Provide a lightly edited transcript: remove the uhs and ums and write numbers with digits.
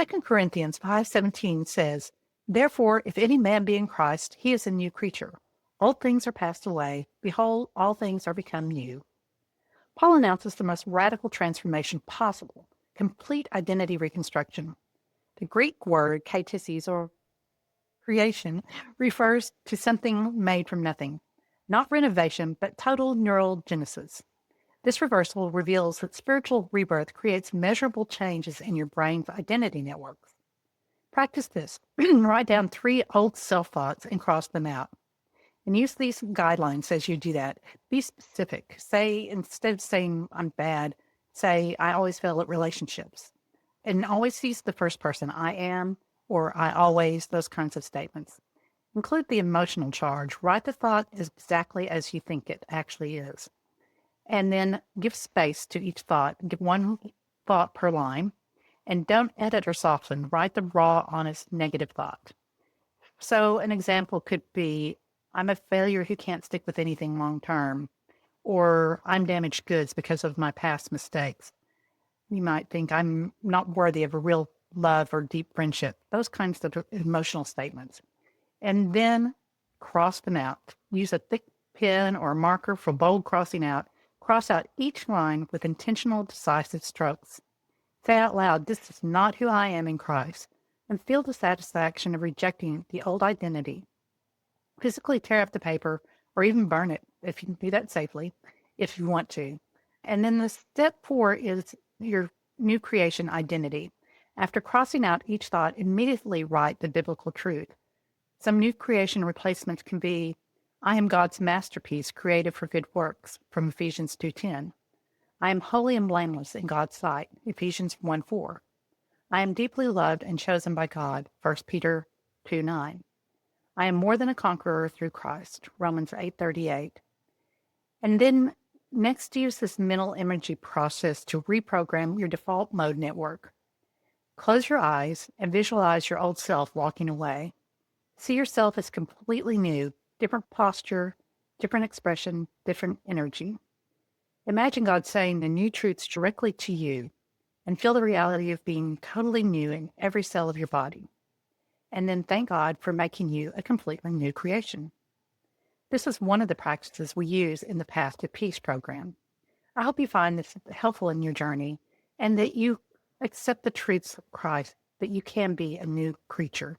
2 Corinthians 5:17 says, "Therefore, if any man be in Christ, he is a new creature. Old things are passed away. Behold, all things are become new." Paul announces the most radical transformation possible, complete identity reconstruction. The Greek word kaithesis, or creation, refers to something made from nothing, not renovation, but total neural genesis. This reversal reveals that spiritual rebirth creates measurable changes in your brain's identity networks. Practice this. Write down 3 old self-thoughts and cross them out. And use these guidelines as you do that. Be specific. Say, instead of saying I'm bad, say I always fail at relationships. And always use the first person, I am, or I always, those kinds of statements. Include the emotional charge. Write the thought exactly as you think it actually is. And then give space to each thought. Give 1 thought per line. And don't edit or soften. Write the raw, honest, negative thought. So an example could be, I'm a failure who can't stick with anything long term, or I'm damaged goods because of my past mistakes. You might think I'm not worthy of a real love or deep friendship, those kinds of emotional statements. And then cross them out. Use a thick pen or marker for bold crossing out. Cross out each line with intentional, decisive strokes. Say out loud, this is not who I am in Christ, and feel the satisfaction of rejecting the old identity. Physically tear up the paper or even burn it if you can do that safely, if you want to. And then the step 4 is your new creation identity. After crossing out each thought, immediately write the biblical truth. Some new creation replacements can be, I am God's masterpiece created for good works, from Ephesians 2:10. I am holy and blameless in God's sight, Ephesians 1:4. I am deeply loved and chosen by God, 1 Peter 2:9. I am more than a conqueror through Christ, Romans 8:38. And then next, use this mental imagery process to reprogram your default mode network. Close your eyes and visualize your old self walking away. See yourself as completely new, different posture, different expression, different energy. Imagine God saying the new truths directly to you, and feel the reality of being totally new in every cell of your body. And then thank God for making you a completely new creation. This is one of the practices we use in the Path to Peace program. I hope you find this helpful in your journey and that you accept the truths of Christ, that you can be a new creature.